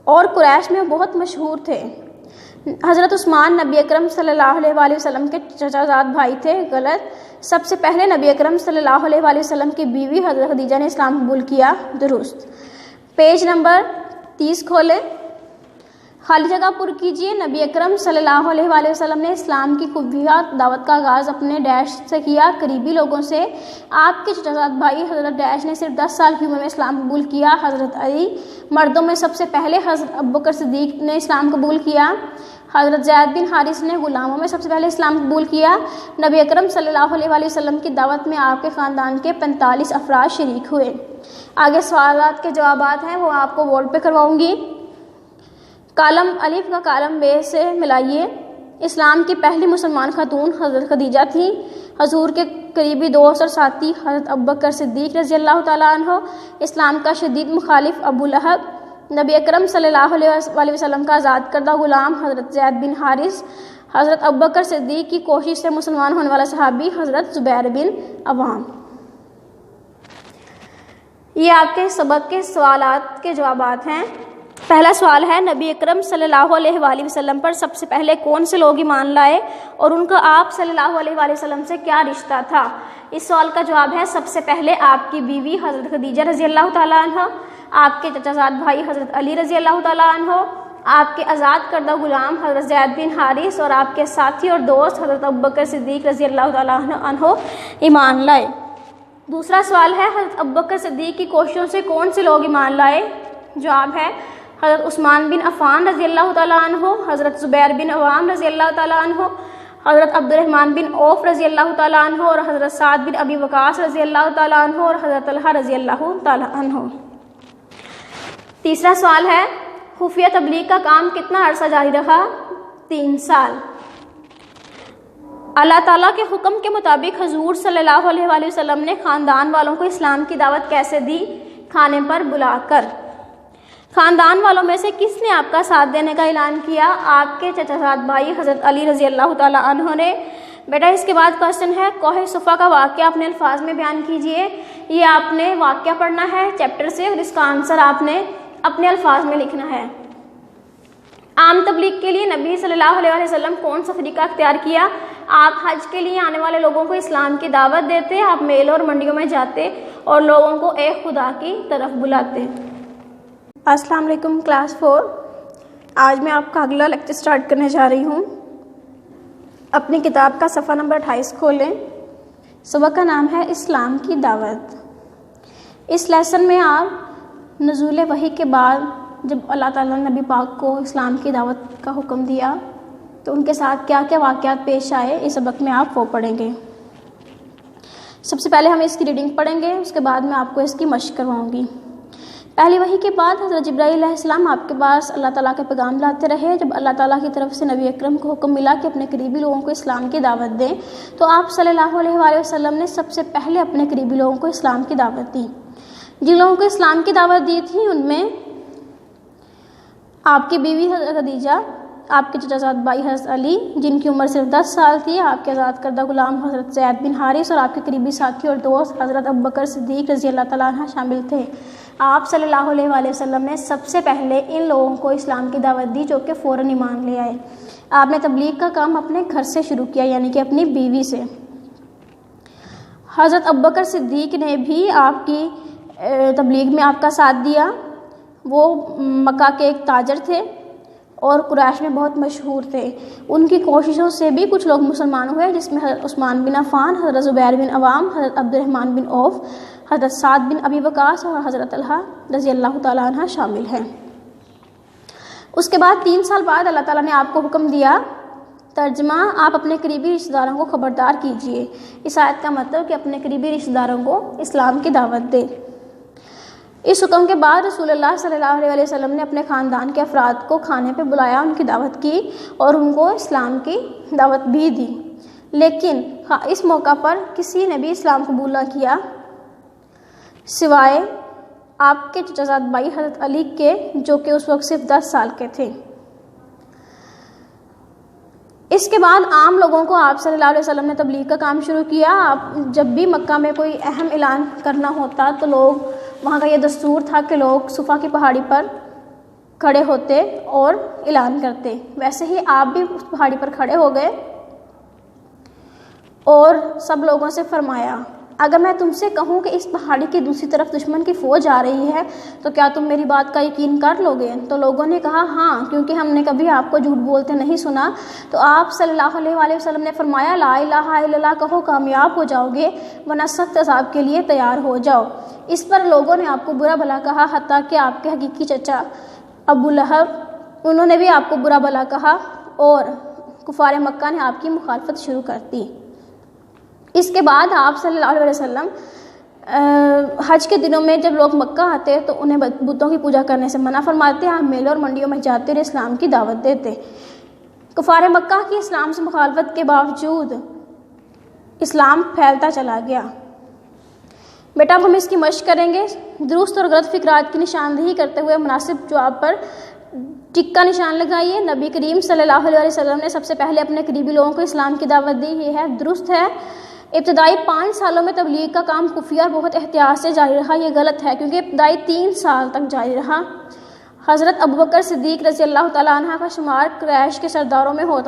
اور قریش میں بہت مشہور تھے۔ حضرت عثمان نبی اکرم صلی اللہ علیہ وآلہ وسلم کے چچا زاد بھائی تھے، غلط۔ سب سے پہلے نبی اکرم صلی اللہ علیہ وآلہ وسلم کی بیوی حضرت خدیجہ نے اسلام قبول کیا، درست۔ پیج نمبر 30 کھولیں، خالی جگہ پر کیجیے۔ نبی اکرم صلی اللہ علیہ وآلہ وسلم نے اسلام کی قبولیت دعوت کا آغاز اپنے ڈیش سے کیا، قریبی لوگوں سے۔ آپ کے چچا زاد بھائی حضرت ڈیش نے صرف 10 سال کی عمر میں اسلام قبول کیا۔ حضرت علی، مردوں میں سب سے پہلے حضرت ابوبکر صدیق نے اسلام قبول کیا۔ حضرت زید بن حارث نے غلاموں میں سب سے پہلے اسلام قبول کیا۔ نبی اکرم صلی اللہ علیہ وآلہ وسلم کی دعوت میں آپ کے خاندان کے 45 افراد شریک ہوئے۔ آگے سوالات کے جوابات ہیں، وہ آپ کو بورڈ پہ کرواؤں گی۔ کالم الف کا کالم ب سے ملائیے۔ اسلام کی پہلی مسلمان خاتون حضرت خدیجہ تھیں۔ حضور کے قریبی دوست اور ساتھی حضرت ابوبکر صدیق رضی اللہ تعالیٰ عنہ۔ اسلام کا شدید مخالف ابو لہب۔ نبی اکرم صلی اللہ علیہ وآلہ وسلم کا آزاد کردہ غلام حضرت زید بن حارث۔ حضرت ابوبکر صدیق کی کوشش سے مسلمان ہونے والا صحابی حضرت زبیر بن عوام۔ یہ آپ کے سبق کے سوالات کے جوابات ہیں۔ پہلا سوال ہے، نبی اکرم صلی اللہ علیہ وآلہ وسلم پر سب سے پہلے کون سے لوگ ایمان لائے اور ان کا آپ صلی اللہ علیہ وآلہ وسلم سے کیا رشتہ تھا؟ اس سوال کا جواب ہے، سب سے پہلے آپ کی بیوی حضرت خدیجہ رضی اللہ تعالیٰ عنہ، آپ کے چچا زاد بھائی حضرت علی رضی اللہ تعالیٰ عنہ، آپ کے آزاد کردہ غلام حضرت زید بن حارث اور آپ کے ساتھی اور دوست حضرت ابوبکر صدیق رضی اللہ تعالیٰ عنہ ایمان لائے۔ دوسرا سوال ہے، حضرت ابوبکر صدیق کی کوششوں سے کون سے لوگ ایمان لائے؟ جواب ہے، حضرت عثمان بن عفان رضی اللہ تعالیٰ عنہ، حضرت زبیر بن عوام رضی اللہ تعالیٰ عنہ، حضرت عبد الرحمن بن عوف رضی اللہ تعالیٰ عنہ اور حضرت سعد بن ابی وقاص رضی اللہ تعالیٰ عنہ اور حضرت طلحہ رضی اللہ تعالیٰ عنہ۔ تیسرا سوال ہے، خفیہ تبلیغ کا کام کتنا عرصہ جاری رہا؟ 3 سال۔ اللہ تعالیٰ کے حکم کے مطابق حضور صلی اللہ علیہ وآلہ وسلم نے خاندان والوں کو اسلام کی دعوت کیسے دی؟ کھانے پر بلا کر۔ خاندان والوں میں سے کس نے آپ کا ساتھ دینے کا اعلان کیا؟ آپ کے چچا زاد بھائی حضرت علی رضی اللہ تعالیٰ عنہ نے۔ بیٹا اس کے بعد کوشچن ہے، کوہ صفا کا واقعہ اپنے الفاظ میں بیان کیجئے۔ یہ آپ نے واقعہ پڑھنا ہے چیپٹر سے اور اس کا آنسر آپ نے اپنے الفاظ میں لکھنا ہے۔ عام تبلیغ کے لیے نبی صلی اللہ علیہ وسلم کون سا طریقہ اختیار کیا؟ آپ حج کے لیے آنے والے لوگوں کو اسلام کی دعوت دیتے، آپ میلوں اور منڈیوں میں جاتے اور لوگوں کو ایک خدا کی طرف بلاتے۔ السلام علیکم کلاس 4۔ آج میں آپ کا اگلا لیکچر سٹارٹ کرنے جا رہی ہوں۔ اپنی کتاب کا صفحہ نمبر 28 کھولیں۔ سبق کا نام ہے اسلام کی دعوت۔ اس لیسن میں آپ نزول وحی کے بعد جب اللہ تعالیٰ نے نبی پاک کو اسلام کی دعوت کا حکم دیا تو ان کے ساتھ کیا کیا واقعات پیش آئے، اس سبق میں آپ وہ پڑھیں گے۔ سب سے پہلے ہم اس کی ریڈنگ پڑھیں گے، اس کے بعد میں آپ کو اس کی مشق کرواؤں گی۔ پہلی وحی کے بعد حضرت جبرائیل علیہ السلام آپ کے پاس اللہ تعالیٰ کے پیغام لاتے رہے۔ جب اللہ تعالیٰ کی طرف سے نبی اکرم کو حکم ملا کہ اپنے قریبی لوگوں کو اسلام کی دعوت دیں تو آپ صلی اللہ علیہ وآلہ وسلم نے سب سے پہلے اپنے قریبی لوگوں کو اسلام کی دعوت دی۔ جن لوگوں کو اسلام کی دعوت دی تھی ان میں آپ کی بیوی حضرت خدیجہ، آپ کے چچا زاد بھائی حضرت علی جن کی عمر صرف 10 سال تھی، آپ کے آزاد کردہ غلام حضرت زید بن حارث اور آپ کے قریبی ساتھی اور دوست حضرت ابوبکر صدیق رضی اللہ تعالیٰ عنہ شامل تھے۔ آپ صلی اللہ علیہ وآلہ وسلم نے سب سے پہلے ان لوگوں کو اسلام کی دعوت دی جو کہ فوراً ایمان لے آئے۔ آپ نے تبلیغ کا کام اپنے گھر سے شروع کیا، یعنی کہ اپنی بیوی سے۔ حضرت ابوبکر صدیق نے بھی آپ کی تبلیغ میں آپ کا ساتھ دیا۔ وہ مکہ کے ایک تاجر تھے اور قریش میں بہت مشہور تھے۔ ان کی کوششوں سے بھی کچھ لوگ مسلمان ہوئے، جس میں حضرت عثمان بن عفان، حضرت زبیر بن عوام، حضرت عبد الرحمن بن عوف، حضرت سعد بن ابی وقاص اور حضرت طلحہ رضی اللہ تعالیٰ عنہ شامل ہیں۔ اس کے بعد 3 سال بعد اللہ تعالیٰ نے آپ کو حکم دیا، ترجمہ، آپ اپنے قریبی رشتہ داروں کو خبردار کیجیے۔ اس آیت کا مطلب کہ اپنے قریبی رشتہ داروں کو اسلام کی دعوت دے۔ اس حکم کے بعد رسول اللہ صلی اللہ علیہ وسلم نے اپنے خاندان کے افراد کو کھانے پہ بلایا، ان کی دعوت کی اور ان کو اسلام کی دعوت بھی دی۔ لیکن اس موقع پر کسی نے بھی اسلام قبول نہ کیا سوائے آپ کے چچا زاد بھائی حضرت علی کے، جو کہ اس وقت صرف 10 سال کے تھے۔ اس کے بعد عام لوگوں کو آپ صلی اللہ علیہ وسلم نے تبلیغ کا کام شروع کیا۔ آپ جب بھی مکہ میں کوئی اہم اعلان کرنا ہوتا تو لوگ وہاں کا یہ دستور تھا کہ لوگ صفا کی پہاڑی پر کھڑے ہوتے اور اعلان کرتے۔ ویسے ہی آپ بھی اس پہاڑی پر کھڑے ہو گئے اور سب لوگوں سے فرمایا، اگر میں تم سے کہوں کہ اس پہاڑی کی دوسری طرف دشمن کی فوج آ رہی ہے تو کیا تم میری بات کا یقین کر لو گے؟ تو لوگوں نے کہا ہاں، کیونکہ ہم نے کبھی آپ کو جھوٹ بولتے نہیں سنا۔ تو آپ صلی اللہ علیہ وآلہ وسلم نے فرمایا، لا الہ الا اللہ کہو، کامیاب ہو جاؤ گے، ورنہ سخت عذاب کے لیے تیار ہو جاؤ۔ اس پر لوگوں نے آپ کو برا بھلا کہا، حتیٰ کہ آپ کے حقیقی چچا ابو لہب، انہوں نے بھی آپ کو برا بھلا کہا اور کفار مکہ نے آپ کی مخالفت شروع کر دی۔ اس کے بعد آپ صلی اللہ علیہ وسلم حج کے دنوں میں جب لوگ مکہ آتے تو انہیں بتوں کی پوجا کرنے سے منع فرماتے، آپ میلوں اور منڈیوں میں جاتے اور اسلام کی دعوت دیتے۔ کفار مکہ کی اسلام سے مخالفت کے باوجود اسلام پھیلتا چلا گیا۔ بیٹا اب ہم اس کی مشق کریں گے۔ درست اور غلط فکرات کی نشاندہی کرتے ہوئے مناسب جواب پر ٹک کا نشان لگائیے۔ نبی کریم صلی اللہ علیہ وسلم نے سب سے پہلے اپنے قریبی لوگوں کو اسلام کی دعوت دی، یہ ہے درست ہے۔ ابتدائی 5 سالوں میں تبلیغ کا کام خفیہ اور بہت احتیاط سے جاری رہا، یہ غلط ہے کیونکہ ابتدائی 3 سال تک جاری رہا۔ حضرت ابوبکر صدیق رضی اللہ تعالیٰ عنہ کا شمار قریش کے سرداروں میں ہوتا